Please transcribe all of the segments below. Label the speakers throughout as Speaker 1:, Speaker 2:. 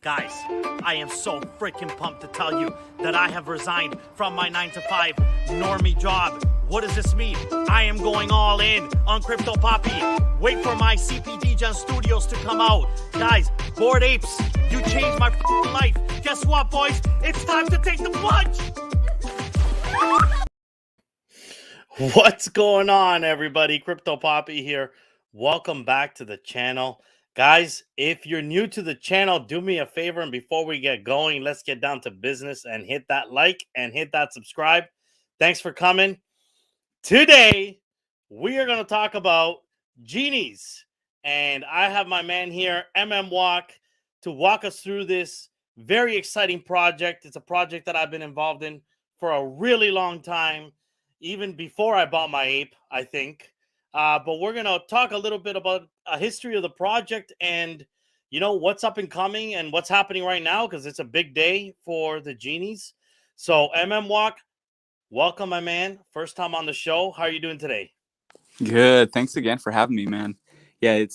Speaker 1: Guys, I am so freaking pumped to tell you that I have resigned from my 9-to-5 normie job. What does this mean? I am going all in on Crypto Poppy. Wait for my CPD Gen Studios to come out. Guys, Bored Apes, you changed my life. Guess what, boys? It's time to take the plunge. What's going on, everybody? Crypto Poppy here. Welcome back to the channel. Guys, if you're new to the channel, do me a favor, and before we get going, let's get down to business and hit that like and hit that subscribe. Thanks for coming. Today, we are going to talk about Djeenies, and I have my man here, Walk, to walk us through this very exciting project. It's a project that I've been involved in for a really long time, even before I bought my ape, I think. But we're going to talk a little bit about a history of the project and, you know, what's up and coming and what's happening right now, because it's a big day for the Djeenies. So, Walk, welcome, my man. First time on the show. How are you doing today?
Speaker 2: Good. Thanks again for having me, man. Yeah, it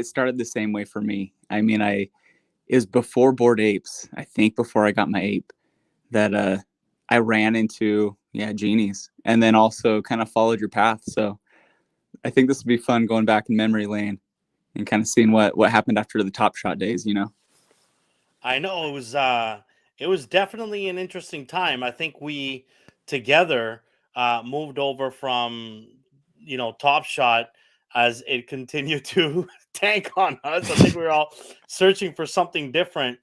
Speaker 2: started the same way for me. I mean, it was before Bored Apes, I think before I got my ape, that I ran into Djeenies, and then also kind of followed your path. So I think this will be fun going back in memory lane and kind of seeing what happened after the Top Shot days, you know.
Speaker 1: I know it was definitely an interesting time. I think we together moved over from, you know, Top Shot as it continued to tank on us. I think we were all searching for something different.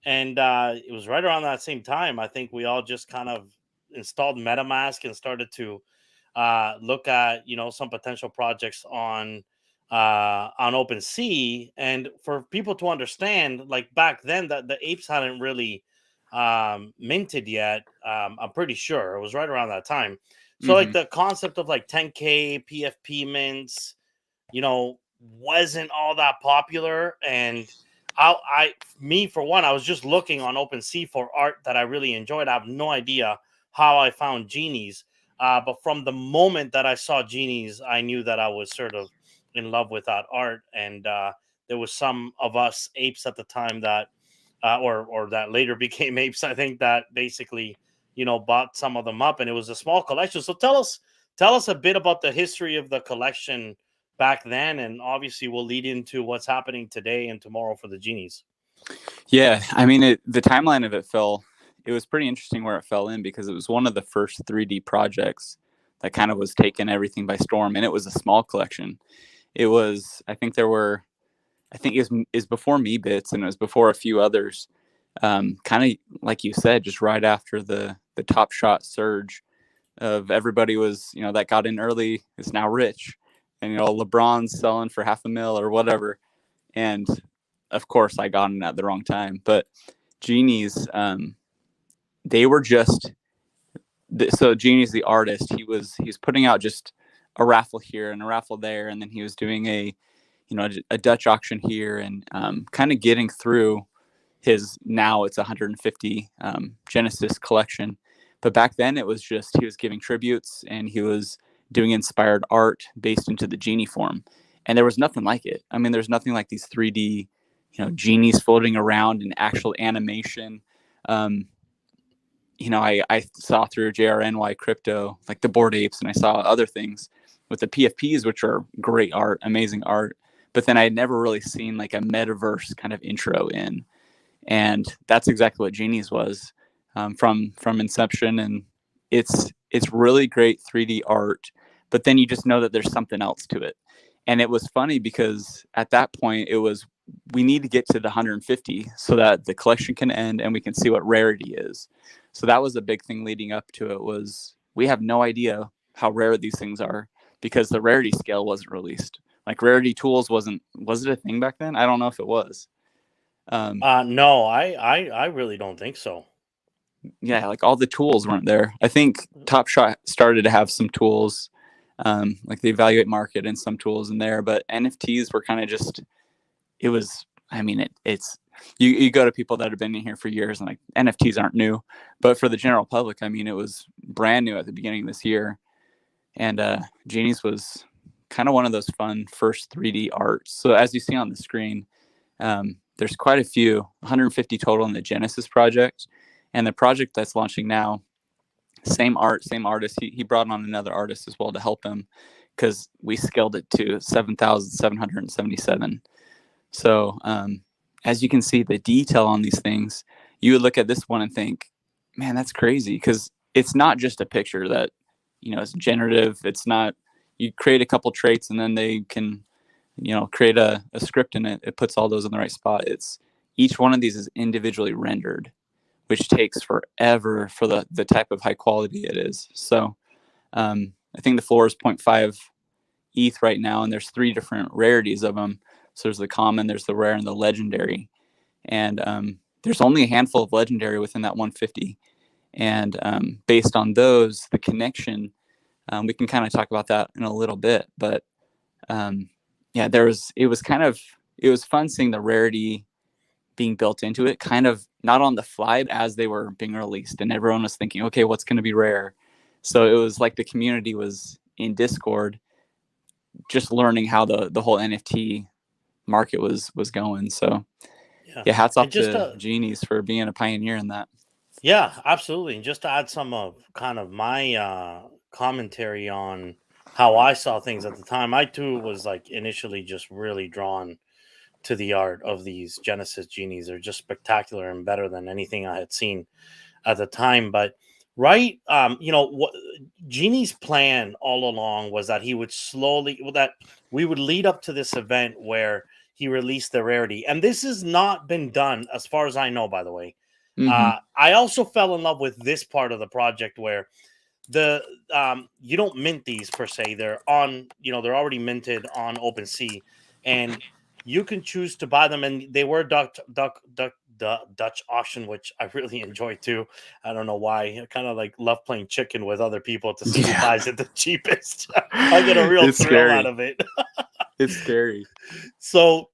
Speaker 1: And it was right around that same time. I think we all just kind of installed MetaMask and started to look at, you know, some potential projects on OpenSea. And for people to understand, like back then, that the apes hadn't really minted yet. I'm pretty sure it was right around that time. So like the concept of like 10K PFP mints, you know, wasn't all that popular. And me for one, I was just looking on OpenSea for art that I really enjoyed. I have no idea how I found Djeenies, but from the moment that I saw Djeenies, I knew that I was sort of in love with that art. And there was some of us apes at the time that, or that later became apes, I think, that basically, you know, bought some of them up, and it was a small collection. So tell us a bit about the history of the collection back then, and obviously we'll lead into what's happening today and tomorrow for the Djeenies.
Speaker 2: Yeah, I mean, the timeline of it was pretty interesting where it fell in, because it was one of the first 3D projects that kind of was taking everything by storm, and it was a small collection. It was, I think it was before MeBits, and it was before a few others. Kind of like you said, just right after the Top Shot surge of everybody was, you know, that got in early is now rich. And, you know, LeBron's selling for $500,000 or whatever. And of course I got in at the wrong time, but Djeenies, they were just, so Djeenies, the artist, he's putting out just a raffle here and a raffle there. And then he was doing a Dutch auction here, and kind of getting through now it's 150 Genesis collection. But back then it was just, he was giving tributes and he was doing inspired art based into the Djeenie form. And there was nothing like it. I mean, there's nothing like these 3D, you know, Djeenies floating around in actual animation. You know, I saw through JRNY Crypto, like the Bored Apes, and I saw other things with the PFPs, which are great art, amazing art. But then I had never really seen like a metaverse kind of intro in. And that's exactly what Djeenies was from inception. And it's really great 3D art, but then you just know that there's something else to it. And it was funny because at that point we need to get to the 150 so that the collection can end and we can see what rarity is. So that was a big thing leading up to it, was we have no idea how rare these things are because the rarity scale wasn't released. Like rarity tools was it a thing back then? I don't know if it was.
Speaker 1: No, I really don't think so.
Speaker 2: Yeah, like all the tools weren't there. I think Top Shot started to have some tools, like the evaluate market and some tools in there, but NFTs were kind of just, it was, I mean, it's, you go to people that have been in here for years and like NFTs aren't new, but for the general public, I mean, it was brand new at the beginning of this year. And Djeenies was kind of one of those fun first 3D arts. So as you see on the screen, there's quite a few, 150 total in the Genesis project, and the project that's launching now, same artist. He brought on another artist as well to help him because we scaled it to 7,777. So as you can see, the detail on these things, you would look at this one and think, man, that's crazy, because it's not just a picture that, is generative. It's not, you create a couple traits and then they can, create a script in it. It puts all those in the right spot. It's each one of these is individually rendered, which takes forever for the type of high quality it is. So I think the floor is 0.5 ETH right now, and there's 3 different rarities of them. So there's the common, there's the rare, and the legendary. And there's only a handful of legendary within that 150. And based on those, the connection, we can kind of talk about that in a little bit. But yeah, it was fun seeing the rarity being built into it, kind of not on the fly as they were being released, and everyone was thinking, okay, what's going to be rare? So it was like the community was in Discord, just learning how the whole NFT market was going. So yeah, hats off to Djeenies for being a pioneer in that.
Speaker 1: Yeah, absolutely. And just to add some of kind of my commentary on how I saw things at the time, I too was like initially just really drawn to the art of these Genesis Djeenies. They're just spectacular and better than anything I had seen at the time. But right, what Djeenies' plan all along was that he would that we would lead up to this event where he released the rarity, and this has not been done as far as I know, by the way. I also fell in love with this part of the project where the you don't mint these per se. They're on, they're already minted on OpenSea, and you can choose to buy them. And they were Dutch auction, which I really enjoy too. I don't know why. I kind of like love playing chicken with other people to see who buys it the cheapest. I get a real thrill out of it.
Speaker 2: It's scary.
Speaker 1: So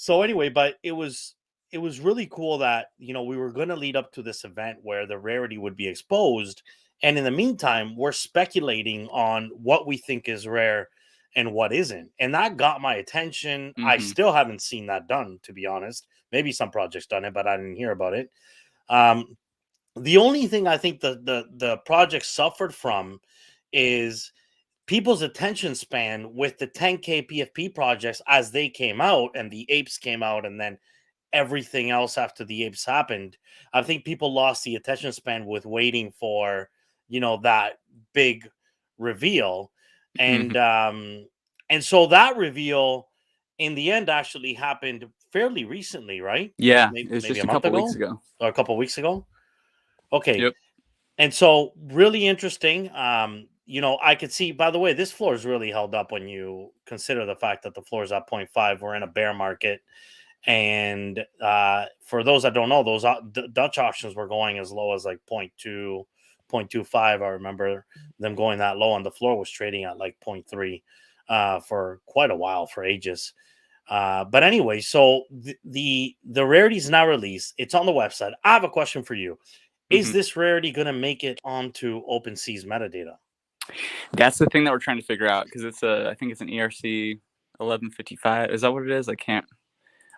Speaker 1: anyway, but it was really cool that we were going to lead up to this event where the rarity would be exposed, and in the meantime we're speculating on what we think is rare and what isn't, and that got my attention. I still haven't seen that done, to be honest. Maybe some projects done it, but I didn't hear about it. The only thing I think the project suffered from is people's attention span with the 10K PFP projects as they came out, and the apes came out, and then everything else after the apes happened. I think people lost the attention span with waiting for that big reveal, and so that reveal in the end actually happened fairly recently, right?
Speaker 2: Yeah,
Speaker 1: maybe,
Speaker 2: it was just
Speaker 1: a month
Speaker 2: couple weeks ago,
Speaker 1: or a couple weeks ago. Okay.
Speaker 2: Yep.
Speaker 1: And so really interesting. I could see, by the way, this floor is really held up when you consider the fact that the floor is at 0.5. We're in a bear market. And for those that don't know, those Dutch auctions were going as low as like 0.2, 0.25. I remember them going that low, and the floor was trading at like 0.3 for quite a while, for ages. But anyway, so the rarity is now released. It's on the website. I have a question for you. Is this rarity going to make it onto OpenSea's metadata?
Speaker 2: That's the thing that we're trying to figure out, because I think it's an ERC 1155. Is that what it is?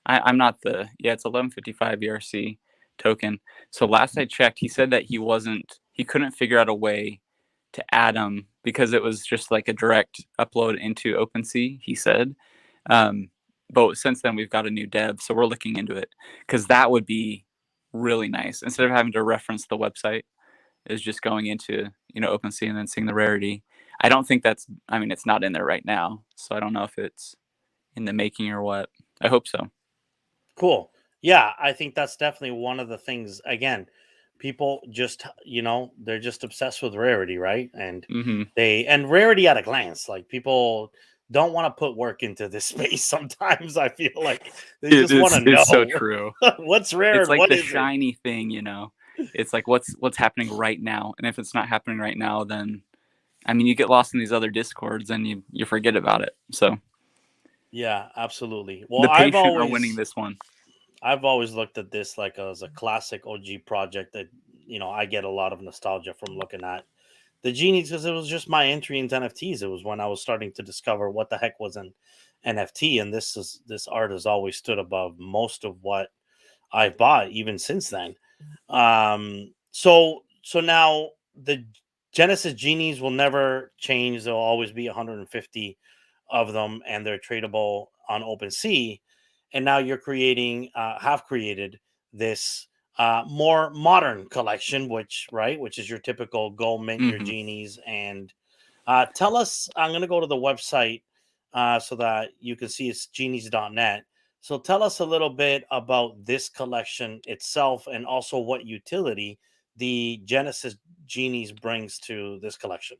Speaker 2: I'm not it's 1155 ERC token. So last I checked, he said that he couldn't figure out a way to add them because it was just like a direct upload into OpenSea, he said. But since then we've got a new dev, so we're looking into it, because that would be really nice. Instead of having to reference the website, is just going into OpenSea and then seeing the rarity. I don't think it's not in there right now, so I don't know if it's in the making or what. I hope so.
Speaker 1: Cool. Yeah, I think that's definitely one of the things. Again, people just they're just obsessed with rarity, right? And and rarity at a glance. Like, people don't want to put work into this space sometimes. I feel like they just want to know.
Speaker 2: It's so true.
Speaker 1: What's rare?
Speaker 2: It's like
Speaker 1: what
Speaker 2: the
Speaker 1: is
Speaker 2: shiny thing, It's like what's happening right now, and if it's not happening right now, then you get lost in these other discords and you forget about it. So
Speaker 1: yeah, absolutely. Well,
Speaker 2: the patient are winning this one.
Speaker 1: I've always looked at this like as a classic OG project that I get a lot of nostalgia from looking at the Djeenies, because it was just my entry into NFTs. It was when I was starting to discover what the heck was an NFT, and this art has always stood above most of what I've bought even since then. So now the Genesis Genies will never change. There'll always be 150 of them, and they're tradable on OpenSea. And now you're creating, have created this more modern collection, which is your typical go mint your
Speaker 2: Hmm.
Speaker 1: genies. And tell us, I'm going to go to the website so that you can see it's genies.net. So tell us a little bit about this collection itself and also what utility the Genesis Genies brings to this collection.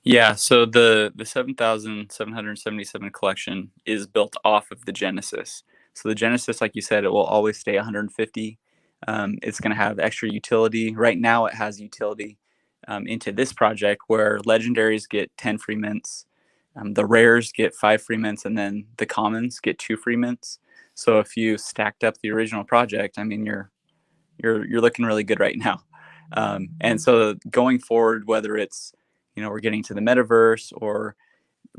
Speaker 2: Yeah, so the 7,777 collection is built off of the Genesis. So the Genesis, like you said, it will always stay 150. It's going to have extra utility. Right now, it has utility into this project where legendaries get 10 free mints, the rares get 5 free mints, and then the commons get 2 free mints. So if you stacked up the original project, I mean, you're looking really good right now. And so going forward, whether it's we're getting to the metaverse or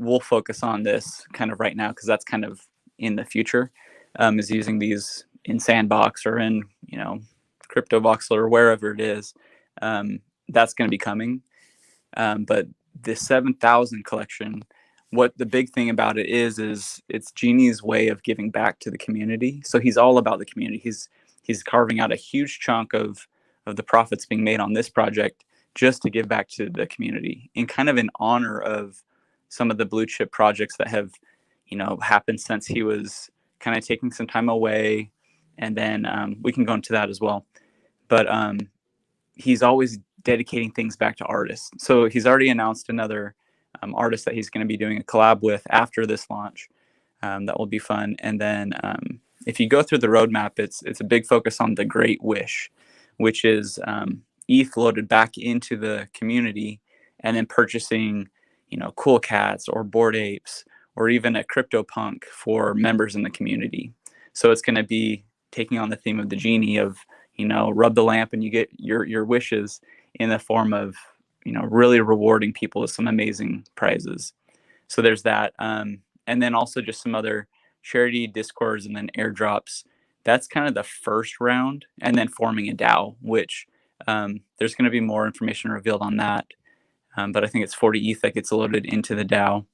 Speaker 2: we'll focus on this kind of right now because that's kind of in the future, is using these in Sandbox or in Crypto Voxel or wherever it is. That's going to be coming. But the 7,000 collection, what the big thing about it is it's Genie's way of giving back to the community. So he's all about the community. He's carving out a huge chunk of the profits being made on this project just to give back to the community in kind of in honor of some of the blue chip projects that have happened since he was kind of taking some time away. And then we can go into that as well. But he's always dedicating things back to artists. So he's already announced another artist that he's going to be doing a collab with after this launch. That will be fun. And then if you go through the roadmap, it's a big focus on the Great Wish, which is ETH loaded back into the community and then purchasing, cool cats or bored apes or even a CryptoPunk for members in the community. So it's going to be taking on the theme of the genie of rub the lamp and you get your wishes in the form of really rewarding people with some amazing prizes. So there's that, and then also just some other charity discords and then airdrops. That's kind of the first round, and then forming a DAO, which there's going to be more information revealed on that. But I think it's 40 ETH that gets loaded into the DAO.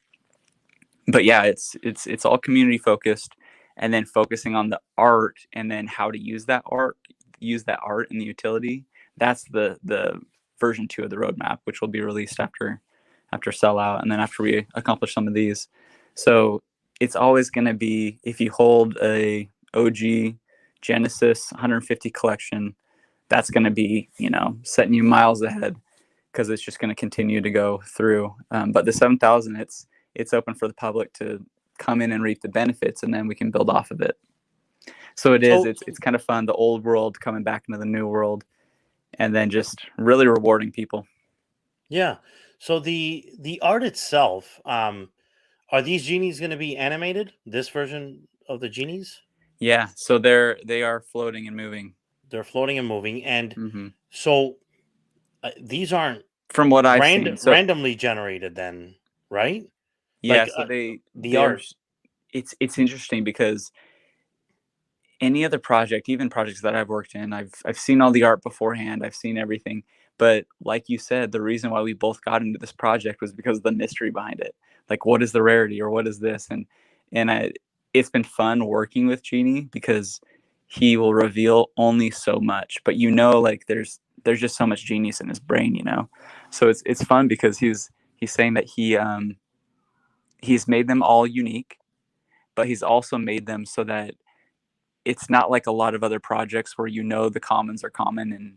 Speaker 2: But yeah, it's all community focused, and then focusing on the art and then how to use that art in the utility. That's the version 2 of the roadmap, which will be released after sellout and then after we accomplish some of these. So it's always going to be, if you hold a OG Genesis 150 collection, that's going to be setting you miles ahead because it's just going to continue to go through. But the 7,000, it's open for the public to come in and reap the benefits, and then we can build off of it. So it's kind of fun, the old world coming back into the new world, and then just really rewarding people.
Speaker 1: Yeah. So the art itself, are these genies going to be animated? This version of the genies?
Speaker 2: Yeah, so they are floating and moving.
Speaker 1: They're floating and moving, and
Speaker 2: Mm-hmm.
Speaker 1: so these aren't
Speaker 2: From what I've seen, so
Speaker 1: randomly generated, then, right?
Speaker 2: yeah,
Speaker 1: Like
Speaker 2: so
Speaker 1: the
Speaker 2: they're
Speaker 1: art.
Speaker 2: it's interesting because any other project, even projects that I've worked in, I've seen all the art beforehand. I've seen everything. But like you said, the reason why we both got into this project was because of the mystery behind it. Like, what is the rarity or what is this? And it's been fun working with Djeenie because he will reveal only so much. But like there's just so much genius in his brain. So it's fun because he's saying that he's made them all unique, but he's also made them so that it's not like a lot of other projects where the commons are common and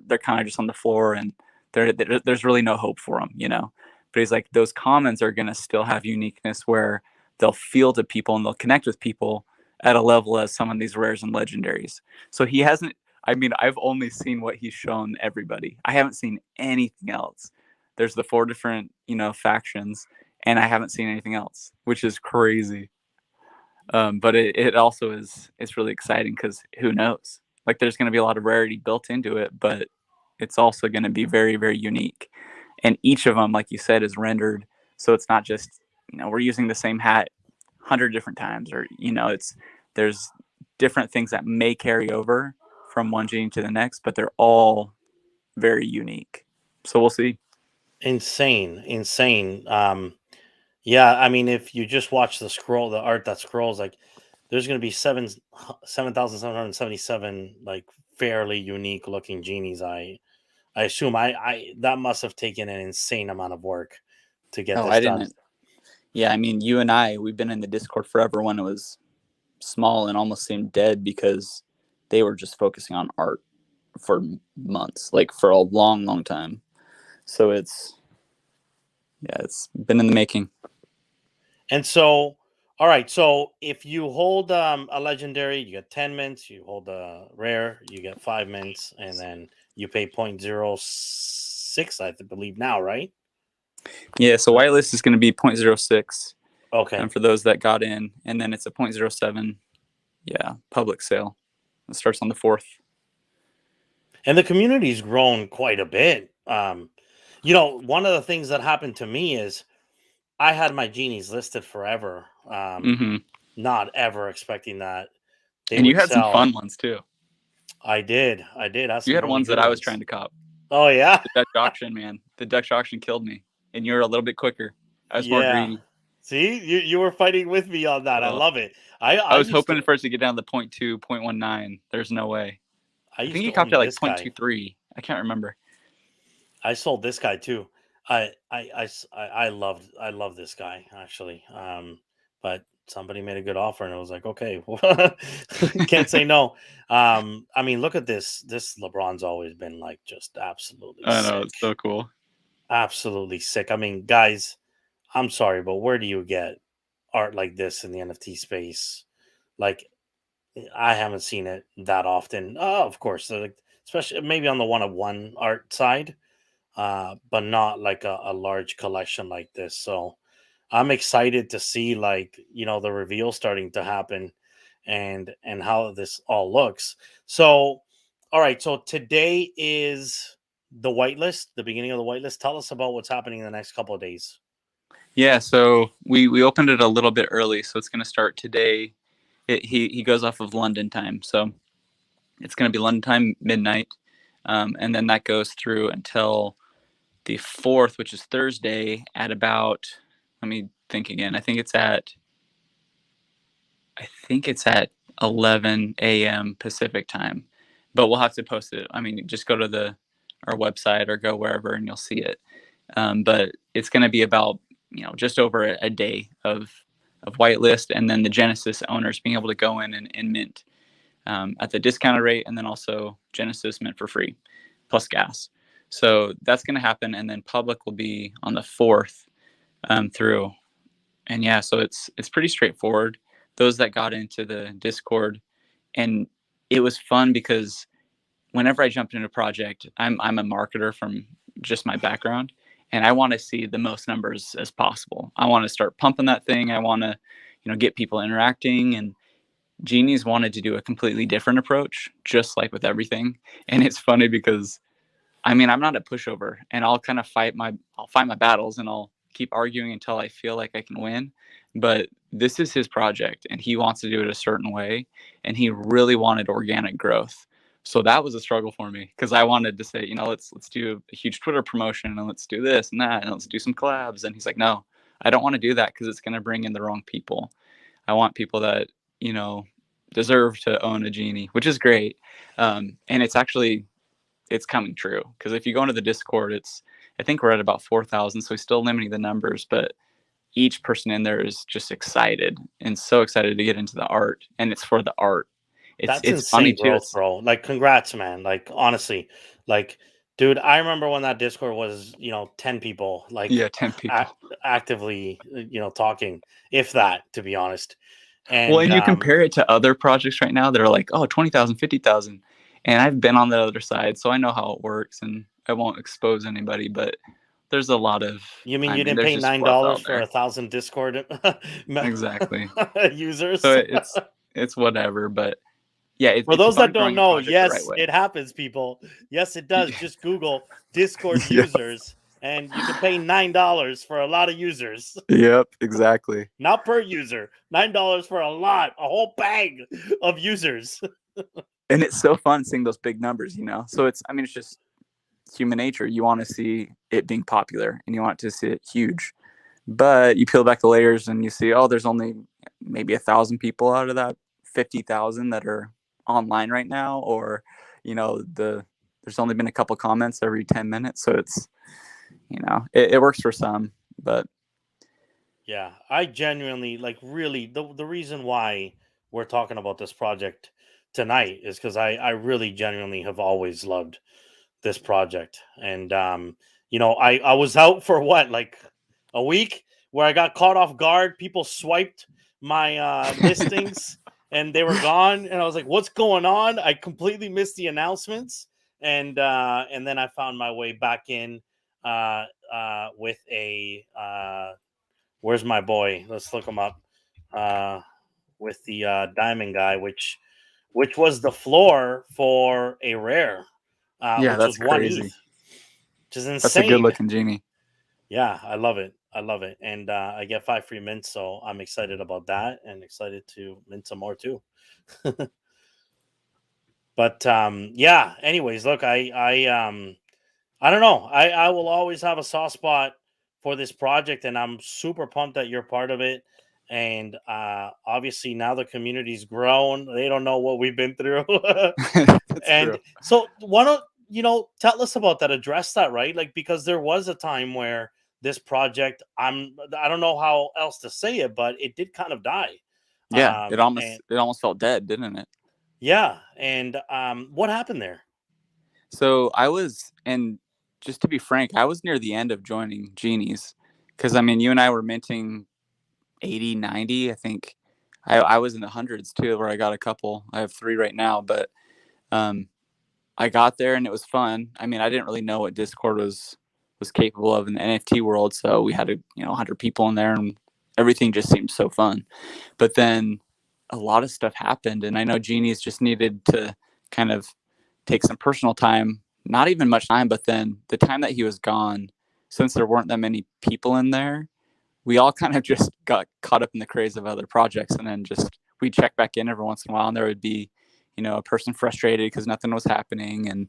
Speaker 2: they're kind of just on the floor and there's really no hope for them. But he's like, those commons are going to still have uniqueness where they'll feel to people and they'll connect with people at a level as some of these rares and legendaries. So he hasn't, I mean, I've only seen what he's shown everybody. I haven't seen anything else. There's the 4 different factions, and I haven't seen anything else, which is crazy. But it also it's really exciting because who knows? Like, there's going to be a lot of rarity built into it, but it's also going to be very, very unique. And each of them, like you said, is rendered, so it's not just we're using the same hat 100 different times, or it's there's different things that may carry over from one Genie to the next, but they're all very unique. So we'll see.
Speaker 1: Insane. Yeah, I mean, if you just watch the art that scrolls, like there's going to be 7,777 like fairly unique looking genies. I assume I that must have taken an insane amount of work to get
Speaker 2: Oh,
Speaker 1: this
Speaker 2: I
Speaker 1: done.
Speaker 2: didn't. Yeah, I mean, we've been in the Discord forever when it was small and almost seemed dead because they were just focusing on art for months, like for a long time. So it's been in the making.
Speaker 1: And so, all right. So if you hold a legendary, you get 10 mints. You hold a rare, you get 5 mints, and then you pay 0.06, I believe now, right?
Speaker 2: Yeah, so whitelist is going to be 0.06
Speaker 1: Okay.
Speaker 2: for those that got in, and then it's a 0.07 public sale. It starts on the 4th.
Speaker 1: And the community's grown quite a bit. One of the things that happened to me is I had my genies listed forever, not ever expecting that they
Speaker 2: And you
Speaker 1: would
Speaker 2: had some
Speaker 1: sell.
Speaker 2: fun ones too.
Speaker 1: I did. That's
Speaker 2: You had ones that I was trying to cop.
Speaker 1: Oh yeah,
Speaker 2: the Dutch auction, man. The Dutch auction killed me, and you were a little bit quicker. I was more greedy.
Speaker 1: See, you were fighting with me on that. I love it.
Speaker 2: I was hoping for it to get down to 0.2, 0.19. There's no way. I think you copped at like 0.23. I can't remember.
Speaker 1: I sold this guy too. I love this guy actually. But somebody made a good offer and I was like, okay, can't say no. I mean, look at this. This LeBron's always been like just absolutely
Speaker 2: I know,
Speaker 1: sick.
Speaker 2: it's so cool.
Speaker 1: Absolutely sick. I mean, guys, I'm sorry, but where do you get art like this in the NFT space? Like, I haven't seen it that often. Of course, like, especially maybe on the one-of-one art side, but not like a large collection like this. So I'm excited to see the reveal starting to happen and how this all looks. So, all right. So today is the whitelist, the beginning of the whitelist. Tell us about what's happening in the next couple of days.
Speaker 2: Yeah, so we opened it a little bit early, so it's going to start today. He goes off of London time, so it's going to be London time midnight, and then that goes through until the 4th, which is Thursday, at about, let me think again. I think it's at 11 a.m. Pacific time, but we'll have to post it. I mean, just go to our website or go wherever and you'll see it. But it's going to be about just over a day of whitelist, and then the Genesis owners being able to go in and mint at the discounted rate, and then also Genesis mint for free plus gas. So that's going to happen, and then public will be on the 4th through. And yeah, so it's pretty straightforward. Those that got into the Discord, and it was fun because whenever I jumped into a project, I'm a marketer from just my background, and I want to see the most numbers as possible. I want to start pumping that thing. I want to, get people interacting, and Djeenies wanted to do a completely different approach, just like with everything. And it's funny because, I mean, I'm not a pushover, and I'll kind of fight my battles, and I'll keep arguing until I feel like I can win. But this is his project, and he wants to do it a certain way, and he really wanted organic growth. So that was a struggle for me because I wanted to say, let's do a huge Twitter promotion, and let's do this and that, and let's do some collabs. And he's like, no, I don't want to do that because it's going to bring in the wrong people. I want people that, deserve to own a Djeenie, which is great. And it's coming true, because if you go into the Discord, I think we're at about 4,000, so we're still limiting the numbers, but each person in there is just excited and so excited to get into the art, and it's for the art.
Speaker 1: That's
Speaker 2: it's funny
Speaker 1: growth,
Speaker 2: too,
Speaker 1: bro. Like, congrats, man. Like, honestly, like, dude, I remember when that Discord was 10 people, like,
Speaker 2: 10 people
Speaker 1: actively talking, if that, to be honest. And
Speaker 2: well, and you compare it to other projects right now that are like, 20,000, 50,000, and I've been on the other side, so I know how it works, and I won't expose anybody, but there's a lot of.
Speaker 1: You mean you didn't pay $9 for 1,000 Discord
Speaker 2: exactly
Speaker 1: users?
Speaker 2: So it's whatever, but yeah.
Speaker 1: For those that don't know, yes,
Speaker 2: right
Speaker 1: it happens, people. Yes, it does. Just Google Discord users, and you can pay $9 for a lot of users.
Speaker 2: Yep, exactly.
Speaker 1: Not per user, $9 for a whole bag of users.
Speaker 2: And it's so fun seeing those big numbers, So it's just human nature. You want to see it being popular and you want to see it huge. But you peel back the layers and you see, oh, there's only maybe 1,000 people out of that 50,000 that are online right now, or there's only been a couple comments every 10 minutes. So it's it works for some, but
Speaker 1: Yeah, I genuinely really the reason why we're talking about this project tonight is because I really genuinely have always loved this project. And I was out for what, like a week, where I got caught off guard. People swiped my listings and they were gone, and I was like, what's going on? I completely missed the announcements. And then I found my way back in with a where's my boy? Let's look him up. Uh with the diamond guy, which was the floor for a rare,
Speaker 2: yeah,
Speaker 1: which
Speaker 2: that's
Speaker 1: was one
Speaker 2: crazy.
Speaker 1: ETH, which is
Speaker 2: That's a good
Speaker 1: insane.
Speaker 2: looking genie.
Speaker 1: Yeah, I love it. I love it. And I get 5 free mints, so I'm excited about that and excited to mint some more too. But yeah, anyways, look, I don't know. I will always have a soft spot for this project, and I'm super pumped that you're part of it. And obviously now the community's grown. They don't know what we've been through.
Speaker 2: That's
Speaker 1: And
Speaker 2: true.
Speaker 1: so why don't tell us about that, address that, right? Like, because there was a time where this project, I don't know how else to say it, but it did kind of die.
Speaker 2: Yeah, it almost
Speaker 1: And
Speaker 2: it almost felt dead, didn't it?
Speaker 1: yeah, and what happened there?
Speaker 2: So I was, and just to be frank, I was near the end of joining Genies, because I mean, you and I were minting 80, 90. I think I was in the hundreds too, where I got a couple. I have 3 right now, but um, I got there and it was fun. I mean, I didn't really know what Discord was capable of in the NFT world, so we had 100 people in there, and everything just seemed so fun. But then a lot of stuff happened, and I know Genies just needed to kind of take some personal time, not even much time, but then the time that he was gone, since there weren't that many people in there, we all kind of just got caught up in the craze of other projects, and then just we check back in every once in a while, and there would be a person frustrated because nothing was happening. And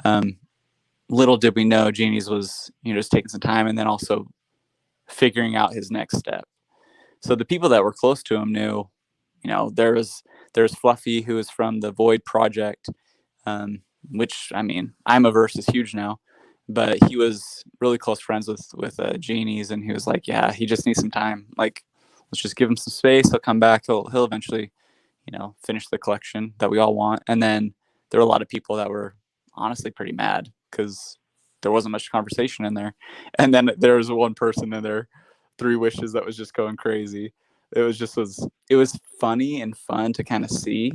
Speaker 2: um, little did we know Genies was just taking some time, and then also figuring out his next step. So the people that were close to him knew, there's Fluffy, who is from the Void project, um, which, I mean, I'm averse is huge now, but he was really close friends with Genies, and he was like, yeah, he just needs some time. Like, let's just give him some space. He'll come back. He'll eventually, finish the collection that we all want. And then there were a lot of people that were honestly pretty mad because there wasn't much conversation in there. And then there was one person in there, 3 wishes, that was just going crazy. It was funny and fun to kind of see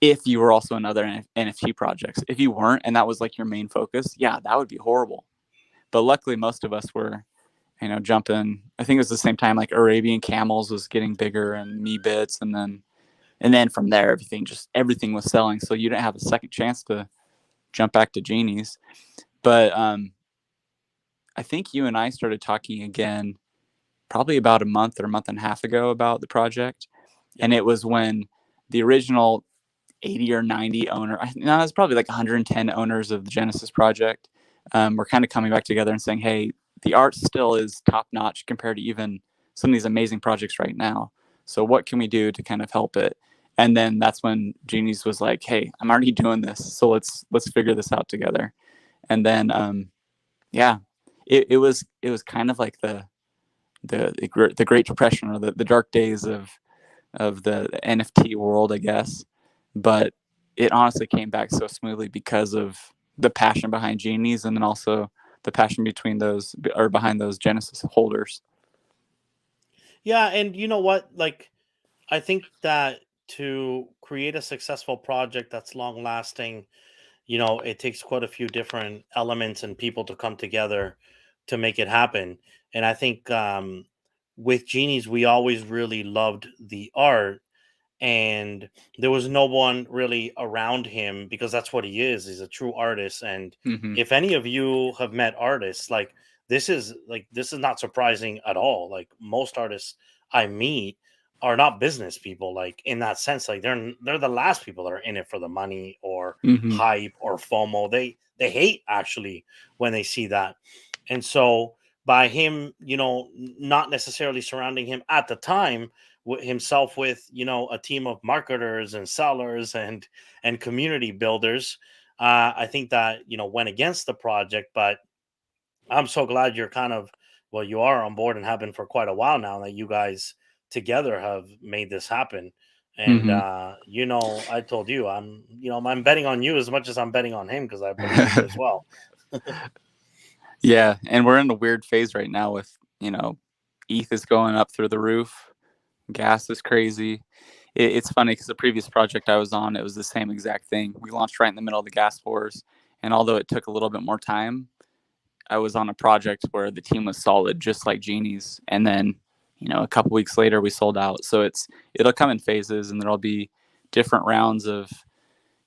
Speaker 2: if you were also in other NFT projects. If you weren't, and that was like your main focus, yeah, that would be horrible. But luckily, most of us were, jumping. I think it was the same time like Arabian Camels was getting bigger and Me Bits, and then from there, everything was selling. So you didn't have a second chance to jump back to Genies. But I think you and I started talking again probably about a month or a month and a half ago about the project,
Speaker 1: Yep.
Speaker 2: and it was when the original 80 or 90 owner, no, it's probably like 110 owners of the Genesis project, were kind of coming back together and saying, hey, the art still is top notch compared to even some of these amazing projects right now. So what can we do to kind of help it? And then that's when Genies was like, hey, I'm already doing this, so let's figure this out together. And then yeah, it was kind of like the Great Depression, or the dark days of the NFT world, I guess. But it honestly came back so smoothly because of the passion behind Genies, and then also the passion between those, or behind those Genesis holders.
Speaker 1: Yeah, and you know what? Like, I think that to create a successful project that's long lasting, it takes quite a few different elements and people to come together to make it happen. And I think with Genies, we always really loved the art, and there was no one really around him because that's what he is. He's a true artist. And
Speaker 2: Mm-hmm.
Speaker 1: if any of you have met artists, like, this is not surprising at all. Like most artists I meet are not business people, like in that sense. Like they're the last people that are in it for the money or
Speaker 2: Hmm.
Speaker 1: hype or FOMO. They hate actually when they see that. And so by him, not necessarily surrounding him at the time himself with, a team of marketers and sellers and community builders, I think that, went against the project. But I'm so glad you're kind of, well, you are on board and have been for quite a while now, that you guys together have made this happen. And
Speaker 2: Hmm.
Speaker 1: I told you I'm betting on you as much as I'm betting on him, because I believe in you as well.
Speaker 2: Yeah, and we're in a weird phase right now with, ETH is going up through the roof, gas is crazy. It's funny because the previous project I was on, it was the same exact thing. We launched right in the middle of the gas wars, and although it took a little bit more time, I was on a project where the team was solid, just like Djeenies, and then a couple weeks later we sold out. So it'll come in phases, and there'll be different rounds of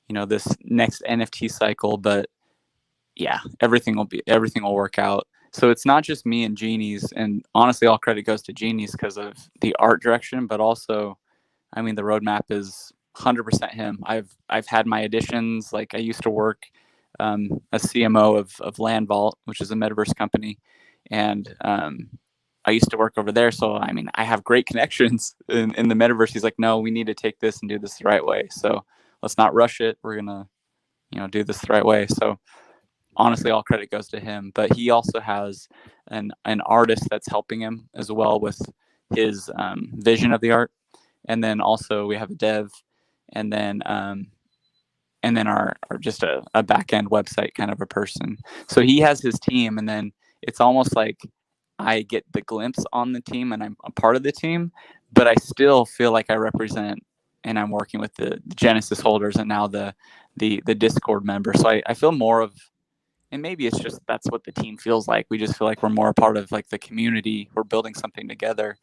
Speaker 2: this next NFT cycle, but yeah, everything will work out. So it's not just me and Djeenies, and honestly, all credit goes to Djeenies because of the art direction, but also, I mean, the roadmap is 100% him. I've had my additions. Like I used to work as CMO of Land Vault, which is a metaverse company, and I used to work over there. So I mean, I have great connections in the metaverse. He's like, no, we need to take this and do this the right way. So let's not rush it. We're gonna do this the right way. So honestly, all credit goes to him. But he also has an artist that's helping him as well with his vision of the art, and then also we have a dev, and then our just a back end website kind of a person. So he has his team, and then it's almost like I get the glimpse on the team, and I'm a part of the team, but I still feel like I represent, and I'm working with the Genesis holders and now the Discord members. So I feel more of, and maybe it's just that's what the team feels like. We just feel like we're more a part of like the community. We're building something together.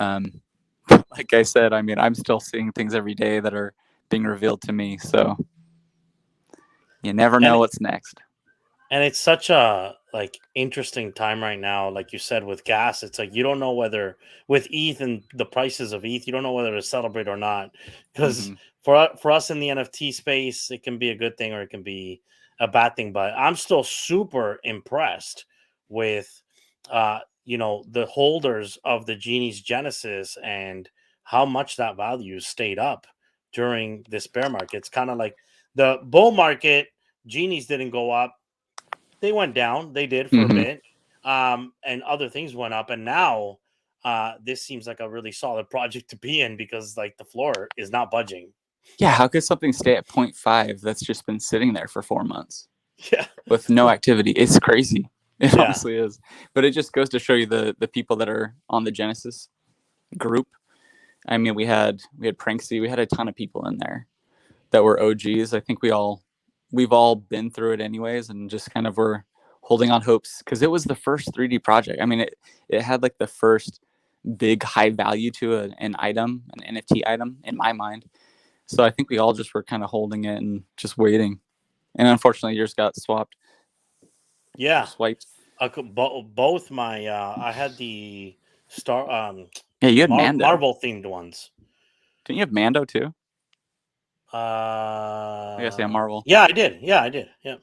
Speaker 2: Um, like I said, I mean, I'm still seeing things every day that are being revealed to me. So you never
Speaker 1: and
Speaker 2: know what's next.
Speaker 1: And it's such a interesting time right now. Like you said, with gas, it's like you don't know whether, with ETH and the prices of ETH, you don't know whether to celebrate or not. Because
Speaker 2: Mm-hmm.
Speaker 1: for us in the NFT space, it can be a good thing or it can be a bad thing. But I'm still super impressed with the holders of the Genies Genesis and how much that value stayed up during this bear market. It's kind of like the bull market, Genies didn't go up, they went down. They did for a
Speaker 2: Mm-hmm.
Speaker 1: bit, and other things went up. And now, this seems like a really solid project to be in, because like the floor is not budging.
Speaker 2: Yeah, how could something stay at 0.5 that's just been sitting there for 4 months
Speaker 1: Yeah,
Speaker 2: with no activity? It's crazy. It
Speaker 1: yeah,
Speaker 2: honestly is. But it just goes to show you the people that are on the Genesis group. I mean, we had Pranksy, we had a ton of people in there that were OGs. I think we've all been through it anyways, and just kind of were holding on hopes because it was the first 3D project. I mean, it had like the first big high value to an item, an NFT item in my mind. So I think we all just were kind of holding it and just waiting. And unfortunately, yours got swapped or
Speaker 1: yeah.
Speaker 2: swiped.
Speaker 1: Both my I had the star
Speaker 2: Yeah, you had Mando.
Speaker 1: Marvel themed ones.
Speaker 2: Didn't you have Mando too? I guess yeah, Marvel.
Speaker 1: Yeah, I did. Yeah, I did. Yeah,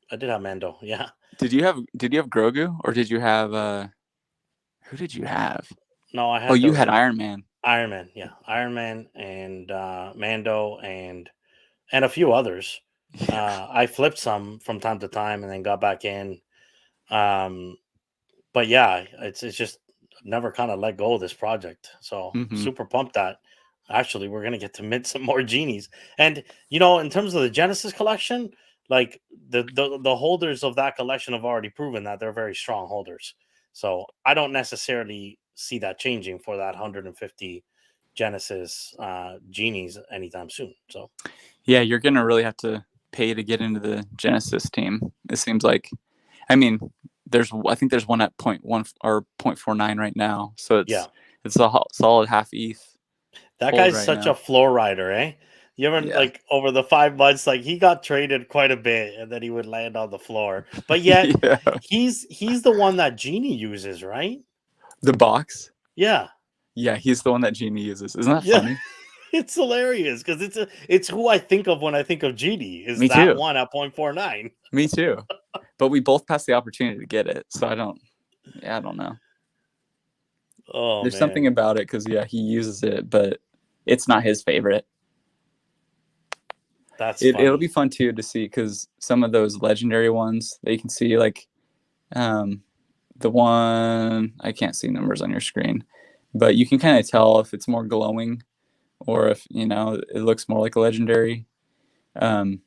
Speaker 1: I did have Mando. Yeah.
Speaker 2: Did you have Grogu or did you have who did you have?
Speaker 1: No, I
Speaker 2: Oh,
Speaker 1: had
Speaker 2: you had
Speaker 1: the
Speaker 2: Iron Man.
Speaker 1: Iron Man. Yeah, Iron Man and Mando and a few others.
Speaker 2: Yeah.
Speaker 1: I flipped some from time to time and then got back in. Um, but yeah, it's just never kind of let go of this project. So
Speaker 2: Mm-hmm.
Speaker 1: super pumped that actually we're gonna get to mint some more genies. And in terms of the Genesis collection, like the holders of that collection have already proven that they're very strong holders. So I don't necessarily see that changing for that 150 Genesis genies anytime soon. So
Speaker 2: Yeah, you're gonna really have to pay to get into the Genesis team. It seems like. I mean, I think there's one at 0.1 or 0.49 right now, so
Speaker 1: yeah,
Speaker 2: it's a solid half ETH
Speaker 1: that
Speaker 2: hold
Speaker 1: guy's
Speaker 2: right
Speaker 1: such a
Speaker 2: now.
Speaker 1: floor rider, eh? You ever
Speaker 2: Yeah.
Speaker 1: like over the 5 months, like he got traded quite a bit, and then he would land on the floor. But yet,
Speaker 2: Yeah.
Speaker 1: he's the one that Genie uses, right?
Speaker 2: The box.
Speaker 1: Yeah,
Speaker 2: Yeah, he's the one that Jeannie uses. Isn't that
Speaker 1: yeah.
Speaker 2: funny?
Speaker 1: It's hilarious because it's who I think of when I think of Genie. Is
Speaker 2: Me
Speaker 1: that
Speaker 2: too.
Speaker 1: one at 0.49?
Speaker 2: Me too. But we both passed the opportunity to get it, so I don't know.
Speaker 1: Oh
Speaker 2: There's something
Speaker 1: man,
Speaker 2: about it because he uses it, but it's not his favorite.
Speaker 1: that's
Speaker 2: It'll be
Speaker 1: funny.
Speaker 2: fun too to see because some of those legendary ones that you can see, like um, the one I can't see numbers on your screen, but you can kind of tell if it's more glowing or if it looks more like a legendary. Um,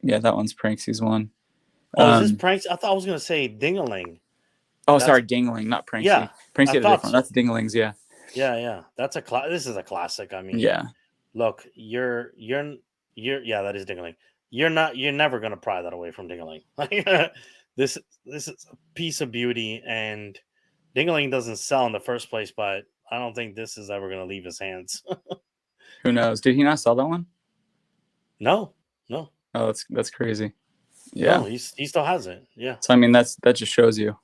Speaker 2: yeah, that one's Pranksy's one.
Speaker 1: Oh, is this
Speaker 2: Um,
Speaker 1: pranks? I thought I was gonna say Dingaling.
Speaker 2: oh,
Speaker 1: That's
Speaker 2: sorry, Dingling, not
Speaker 1: yeah.
Speaker 2: Pranksy.
Speaker 1: I
Speaker 2: Pranksy had a
Speaker 1: thought
Speaker 2: different.
Speaker 1: so.
Speaker 2: That's Dinglings, yeah,
Speaker 1: Yeah, yeah. This is a classic. I mean,
Speaker 2: yeah.
Speaker 1: look, you're yeah, that is Dingaling. You're never gonna pry that away from Dingaling. Like this is a piece of beauty, and Dingaling doesn't sell in the first place, but I don't think this is ever gonna leave his hands.
Speaker 2: Who knows? Did he not sell that one?
Speaker 1: No, no,
Speaker 2: Oh, that's crazy.
Speaker 1: no.
Speaker 2: Yeah.
Speaker 1: He still has it. Yeah.
Speaker 2: So I mean, that just shows you.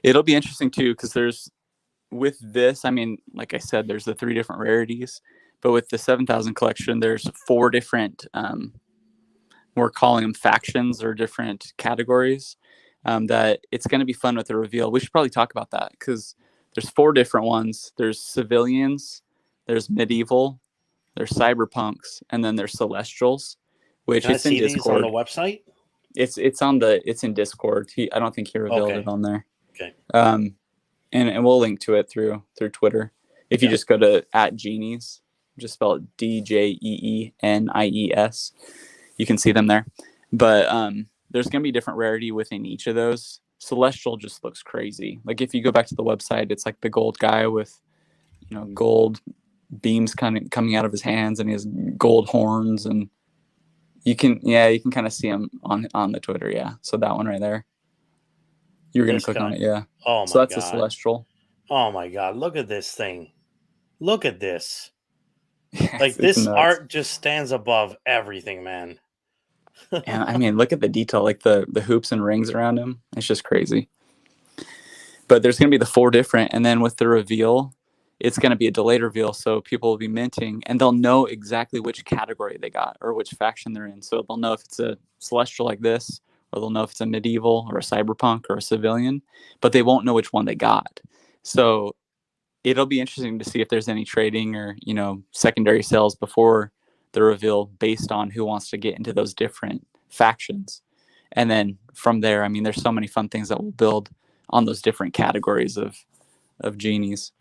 Speaker 2: It'll be interesting too because there's with this. I mean, like I said, there's the 3 different rarities, but with the 7,000 collection, there's 4 different. We're calling them factions or different categories. That it's going to be fun with the reveal. We should probably talk about that because there's 4 different ones. There's civilians, there's medieval, there's cyberpunks, and then there's celestials, which
Speaker 1: Can I
Speaker 2: it's in
Speaker 1: see these on the
Speaker 2: Discord.
Speaker 1: website?
Speaker 2: It's in Discord. I don't think he revealed it
Speaker 1: Okay.
Speaker 2: on there.
Speaker 1: Okay.
Speaker 2: Um, and we'll link to it through Twitter. If you
Speaker 1: Yeah.
Speaker 2: just go to @Djeenies, just spell it DJEENIES, you can see them there. But there's gonna be different rarity within each of those. Celestial just looks crazy. Like if you go back to the website, it's like the gold guy with gold beams kind of coming out of his hands, and he has gold horns, and you can kind of see him on the Twitter. Yeah, so that one right there. You were gonna
Speaker 1: This
Speaker 2: click on
Speaker 1: guy.
Speaker 2: it, yeah.
Speaker 1: Oh
Speaker 2: So
Speaker 1: my
Speaker 2: that's a
Speaker 1: god.
Speaker 2: celestial.
Speaker 1: Oh my god. Look at this thing. Look at this.
Speaker 2: Yeah,
Speaker 1: Like
Speaker 2: it's
Speaker 1: this
Speaker 2: nuts.
Speaker 1: art just stands above everything, man.
Speaker 2: And I mean, look at the detail, like the hoops and rings around him. It's just crazy. But there's gonna be the 4 different, and then with the reveal, it's gonna be a delayed reveal, so people will be minting, and they'll know exactly which category they got or which faction they're in. So they'll know if it's a celestial like this, or they'll know if it's a medieval or a cyberpunk or a civilian, but they won't know which one they got. So it'll be interesting to see if there's any trading or secondary sales before the reveal based on who wants to get into those different factions. And then from there, I mean, there's so many fun things that we'll build on those different categories of genies.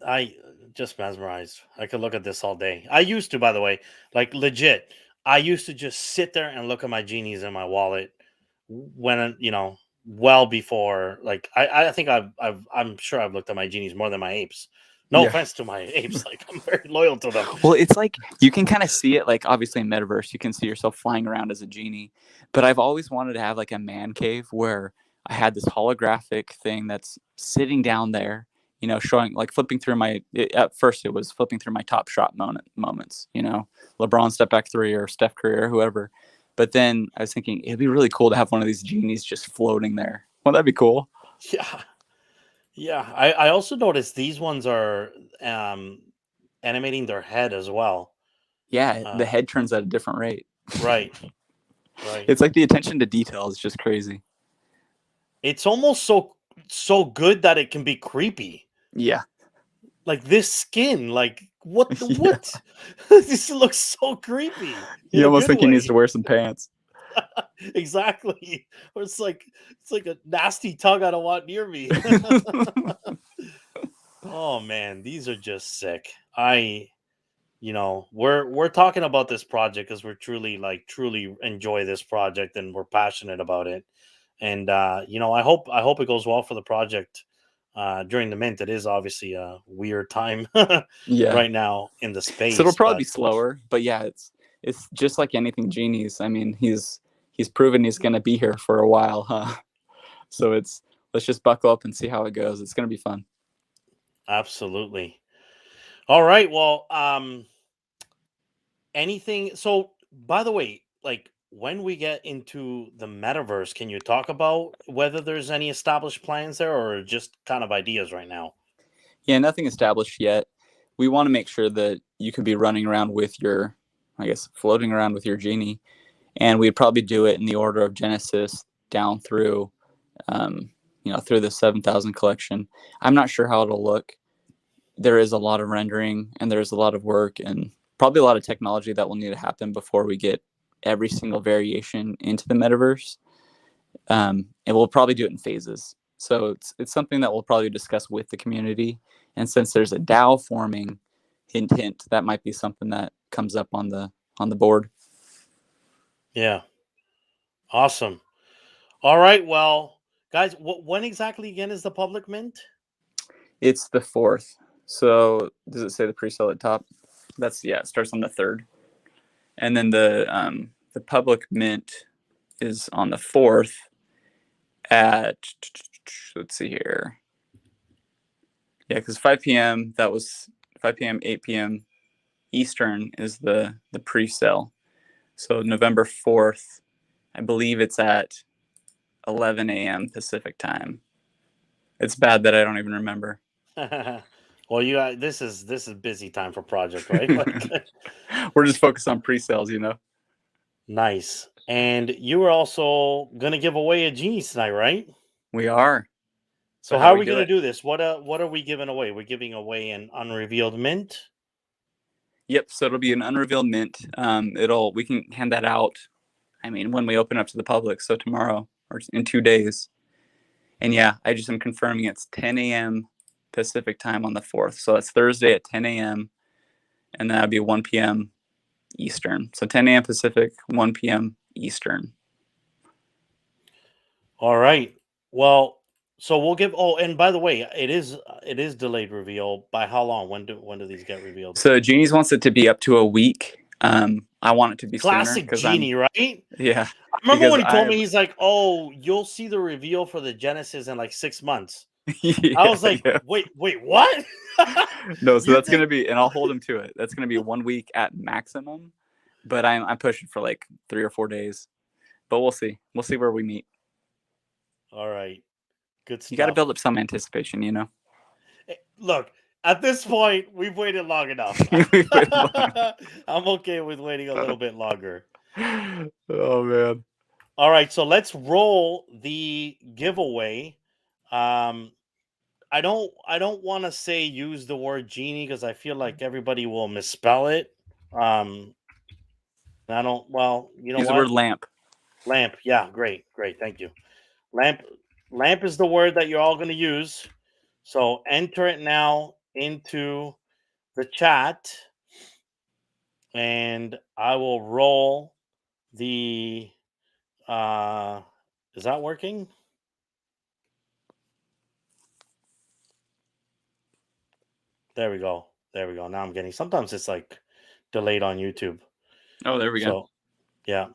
Speaker 1: I just mesmerized. I could look at this all day. I used to, by the way, like legit. I used to just sit there and look at my genies in my wallet when well before. Like I think I'm sure I've looked at my genies more than my apes. No
Speaker 2: Yeah.
Speaker 1: offense to my apes, like I'm very loyal to them.
Speaker 2: Well, it's like you can kind of see it, like obviously in metaverse, you can see yourself flying around as a genie. But I've always wanted to have like a man cave where I had this holographic thing that's sitting down there, showing like flipping through at first it was flipping through my top shot moments, LeBron step back 3 or Steph Curry or whoever. But then I was thinking it'd be really cool to have one of these genies just floating there. Well, that'd be cool.
Speaker 1: Yeah, yeah. I also noticed these ones are um animating their head as well.
Speaker 2: Yeah, the
Speaker 1: Uh,
Speaker 2: head turns at a different rate.
Speaker 1: right, right.
Speaker 2: It's like the attention to detail is just crazy.
Speaker 1: It's almost so good that it can be creepy.
Speaker 2: Yeah.
Speaker 1: Like this skin, like what the
Speaker 2: Yeah.
Speaker 1: what? This looks so creepy in
Speaker 2: You
Speaker 1: a
Speaker 2: almost
Speaker 1: good
Speaker 2: think he needs to
Speaker 1: way.
Speaker 2: wear some pants.
Speaker 1: Exactly. Or it's like a nasty tug I don't want near me. Oh man, these are just sick. We're talking about this project because we're truly enjoy this project and we're passionate about it. And I hope it goes well for the project during the mint. It is obviously a weird time
Speaker 2: Yeah.
Speaker 1: right now in the
Speaker 2: So it'll
Speaker 1: space,
Speaker 2: probably
Speaker 1: but
Speaker 2: be slower, but yeah, it's just like anything genies. I mean, he's proven he's gonna be here for a while, huh? So let's just buckle up and see how it goes. It's gonna be fun.
Speaker 1: absolutely. All right. Well, anything. So, by the way, like when we get into the metaverse, can you talk about whether there's any established plans there or just kind of ideas right now?
Speaker 2: Yeah, nothing established yet. We want to make sure that you could be running around with your, I guess, floating around with your genie, and we'd probably do it in the order of Genesis down through, through the 7,000 collection. I'm not sure how it'll look. There is a lot of rendering, and there's a lot of work, and probably a lot of technology that will need to happen before we get every single variation into the metaverse. And we'll probably do it in phases. So it's something that we'll probably discuss with the community. And since there's a DAO forming, hint hint, that might be something that comes up on the board.
Speaker 1: Yeah. Awesome. All right. Well, guys, when exactly again is the public mint?
Speaker 2: It's the 4th. So does it say the pre-sale at top? It starts on the 3rd. And then the public mint is on the 4th at, let's see here. Yeah, because 5 p.m. that was 5 p.m. 8 p.m. Eastern is the pre-sale. So November 4th, I believe it's at 11 a.m. Pacific time. It's bad that I don't even remember.
Speaker 1: Well, this is busy time for project, right?
Speaker 2: We're just focused on pre-sales, you know.
Speaker 1: Nice. And you were also gonna give away a Genies tonight, right?
Speaker 2: We are.
Speaker 1: So
Speaker 2: how
Speaker 1: how are
Speaker 2: do
Speaker 1: we
Speaker 2: we do
Speaker 1: gonna
Speaker 2: it?
Speaker 1: do this? What are we giving away? We're giving away an unrevealed mint.
Speaker 2: Yep. So it'll be an unrevealed mint. We can hand that out. I mean, when we open up to the public, so tomorrow or in 2 days. And yeah, I just am confirming it's 10 a.m. Pacific time on the 4th. So that's Thursday at 10 a.m. and that'd be 1 p.m. Eastern. So 10 a.m. Pacific, 1 p.m. Eastern.
Speaker 1: All right. Well, so we'll give. Oh, and by the way, it is delayed reveal. By how long? When do these get revealed?
Speaker 2: So Jeannie's wants it to be up to a week. I want it to be sooner
Speaker 1: Classic
Speaker 2: because I'm
Speaker 1: Genie, right?
Speaker 2: yeah
Speaker 1: I remember
Speaker 2: because
Speaker 1: when he told me,
Speaker 2: I've
Speaker 1: he's like, "Oh, you'll see the reveal for the Genesis in like 6 months." I
Speaker 2: yeah
Speaker 1: was like,
Speaker 2: yeah
Speaker 1: wait, what?
Speaker 2: no. So
Speaker 1: You
Speaker 2: that's
Speaker 1: think?
Speaker 2: gonna be, and I'll hold him to it. That's gonna be 1 week at maximum, but I'm pushing for like 3 or 4 days. But we'll see. We'll see where we meet.
Speaker 1: All right, good
Speaker 2: You got to
Speaker 1: stuff.
Speaker 2: build up some anticipation, you know.
Speaker 1: Look, at this point, we've waited long enough.
Speaker 2: We waited long.
Speaker 1: I'm okay with waiting a little bit longer.
Speaker 2: Oh man.
Speaker 1: All right, so let's roll the giveaway. Um, I don't want to say use the word genie because I feel like everybody will misspell it. Um, I don't. Well, you know
Speaker 2: Use the word
Speaker 1: what?
Speaker 2: lamp.
Speaker 1: Lamp. Yeah, great. Thank you. Lamp. Lamp is the word that you're all going to use. So enter it now into the chat, and I will roll the. Uh, is that working? There we go. There we go. Now I'm getting. Sometimes it's like delayed on YouTube.
Speaker 2: Oh, there we go.
Speaker 1: So yeah,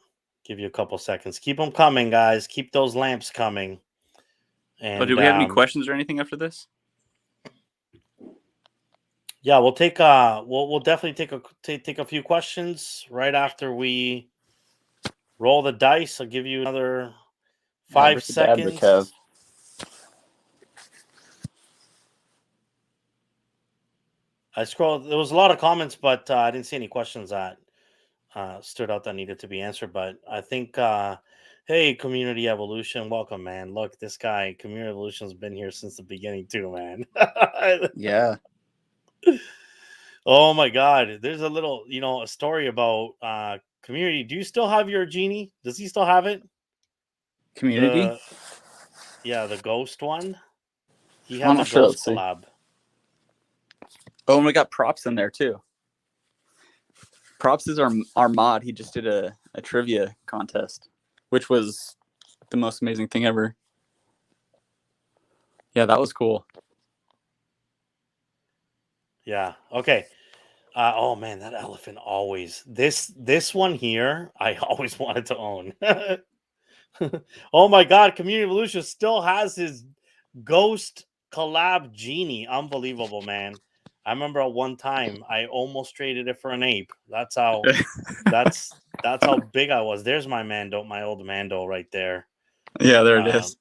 Speaker 1: give you a couple seconds. Keep them coming, guys. Keep those lamps coming.
Speaker 2: Oh, do
Speaker 1: And
Speaker 2: we have any questions or anything after this?
Speaker 1: yeah, we'll take we'll definitely take a few questions right after we roll the dice. I'll give you another 5 seconds. I scrolled. There was a lot of comments, but I didn't see any questions that stood out that needed to be answered. But I think, hey, Community Evolution, welcome, man. Look, this guy, Community Evolution's been here since the beginning too, man.
Speaker 2: Yeah.
Speaker 1: Oh my God, there's a little, a story about Community. Do you still have your genie? Does he still have it?
Speaker 2: Community.
Speaker 1: The Yeah, the ghost one. He
Speaker 2: I'm
Speaker 1: has a
Speaker 2: not sure.
Speaker 1: ghost
Speaker 2: Let's see.
Speaker 1: collab.
Speaker 2: Oh, and we got Props in there too. Props is our mod. He just did a trivia contest, which was the most amazing thing ever. Yeah, that was cool.
Speaker 1: Yeah. Okay. Oh man, that elephant always. This one here, I always wanted to own. Oh my God, Community Evolution still has his ghost collab genie. Unbelievable, man. I remember at one time I almost traded it for an ape. That's how big I was. There's my old Mando right there.
Speaker 2: Yeah, there it
Speaker 1: Um,
Speaker 2: is.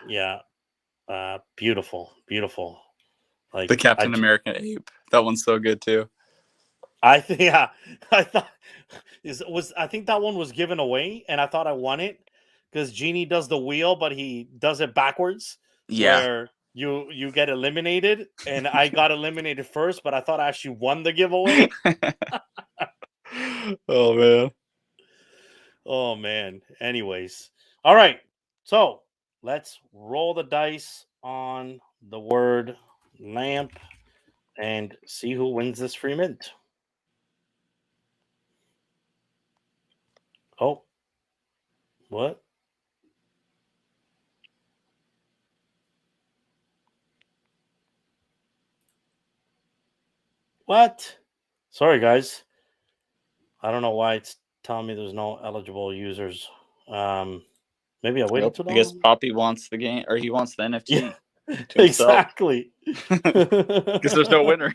Speaker 1: yeah, beautiful, beautiful.
Speaker 2: The
Speaker 1: Like
Speaker 2: Captain America ape. That one's so good too.
Speaker 1: I think yeah, I thought I think that one was given away, and I thought I won it because Genie does the wheel, but he does it backwards,
Speaker 2: Yeah.
Speaker 1: where you get eliminated, and I got eliminated first, but I thought I actually won the giveaway.
Speaker 2: Oh man.
Speaker 1: Oh man. Anyways, all right. So let's roll the dice on the word lamp and see who wins this free mint. Oh, what? What? Sorry, guys. I don't know why it's telling me there's no eligible users. Um, maybe I waited
Speaker 2: Yep.
Speaker 1: too
Speaker 2: I guess
Speaker 1: long.
Speaker 2: Poppy wants the game, or he wants the
Speaker 1: Yeah,
Speaker 2: NFT to himself.
Speaker 1: exactly.
Speaker 2: Because there's no winner.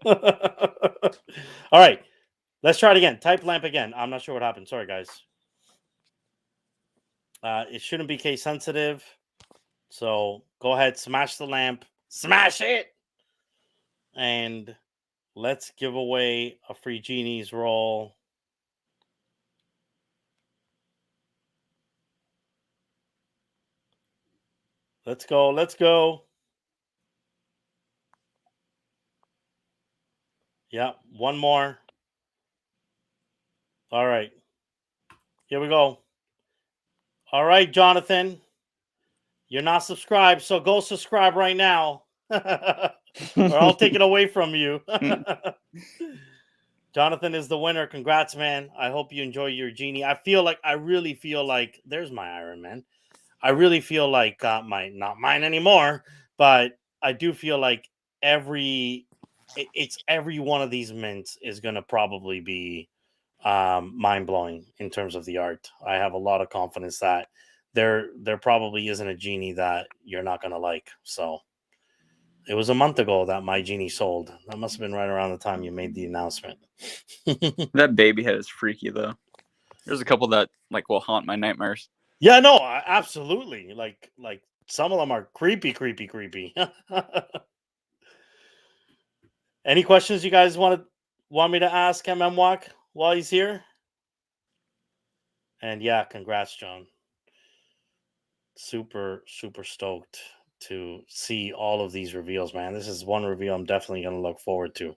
Speaker 1: All right, let's try it again. Type lamp again. I'm not sure what happened. Sorry, guys. It shouldn't be case sensitive. So go ahead, smash the lamp, smash it, and let's give away a free Genies roll. Let's go. Let's go. Yeah, one more. All right. Here we go. All right, Jonathan. You're not subscribed, so go subscribe right now. Or I'll take it away from you. Jonathan is the winner. Congrats, man. I hope you enjoy your Genie. I really feel like there's my Iron Man. I really feel like not mine anymore, but I do feel like it's every one of these mints is going to probably be mind blowing in terms of the art. I have a lot of confidence that there probably isn't a Genie that you're not going to like. So it was a month ago that my Genie sold. That must have been right around the time you made the announcement.
Speaker 2: That baby head is freaky though. There's a couple that will haunt my nightmares.
Speaker 1: Yeah, no, absolutely. Like some of them are creepy, creepy, creepy. Any questions you guys want me to ask Walk while he's here? And yeah, congrats, John. Super, super stoked to see all of these reveals, man. This is one reveal I'm definitely going to look forward to.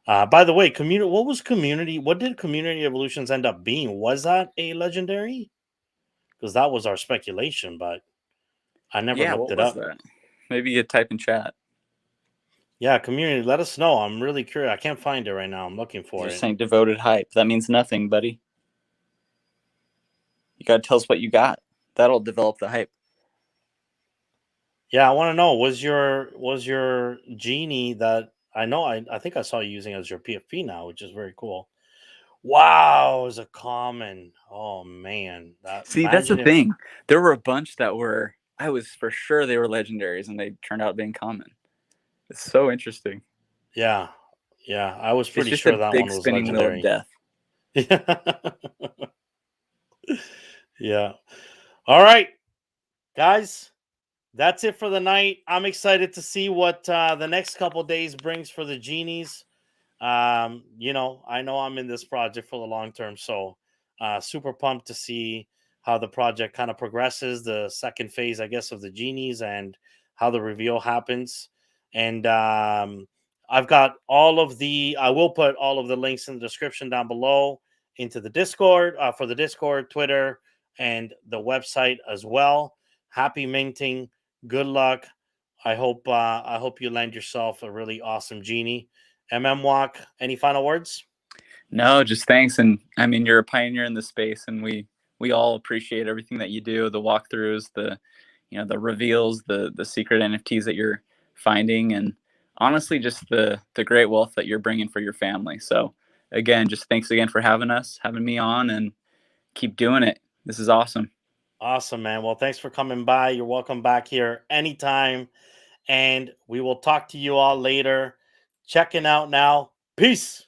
Speaker 1: By the way, community. What was community? What did community evolutions end up being? Was that a legendary? Because that was our speculation, but I never
Speaker 2: Yeah,
Speaker 1: looked
Speaker 2: what
Speaker 1: it
Speaker 2: was
Speaker 1: up.
Speaker 2: that? Maybe you type in chat.
Speaker 1: Yeah, community. Let us know. I'm really curious. I can't find it right now. I'm looking for
Speaker 2: You're
Speaker 1: it.
Speaker 2: saying devoted hype. That means nothing, buddy. You gotta tell us what you got. That'll develop the hype.
Speaker 1: Yeah, I want to know. Was your Genie that I know? I think I saw you using as your PFP now, which is very cool. Wow, is a common. Oh man, that
Speaker 2: See, that's the
Speaker 1: imagine if
Speaker 2: thing. There were a bunch that were, I was for sure they were legendaries and they turned out being common. It's so interesting.
Speaker 1: yeah, yeah. I was
Speaker 2: It's
Speaker 1: pretty
Speaker 2: just a
Speaker 1: sure that
Speaker 2: big
Speaker 1: one was
Speaker 2: spinning wheel of
Speaker 1: legendary.
Speaker 2: death.
Speaker 1: Yeah. Yeah. All right, guys. That's it for the night. I'm excited to see what the next couple days brings for the Genies. I know I'm in this project for the long term, so super pumped to see how the project kind of progresses, the second phase, I guess, of the Genies and how the reveal happens. And I will put all of the links in the description down below into the Discord, for the Discord, Twitter, and the website as well. Happy minting. Good luck. I hope you land yourself a really awesome Genie. Walk. Any final words?
Speaker 2: No, just thanks. And I mean, you're a pioneer in this space, and we all appreciate everything that you do, the walkthroughs, the reveals, the secret NFTs that you're finding, and honestly, just the great wealth that you're bringing for your family. So again, just thanks again for having me on, and keep doing it. This is awesome.
Speaker 1: Awesome, man. Well, thanks for coming by. You're welcome back here anytime. And we will talk to you all later. checking out now. Peace.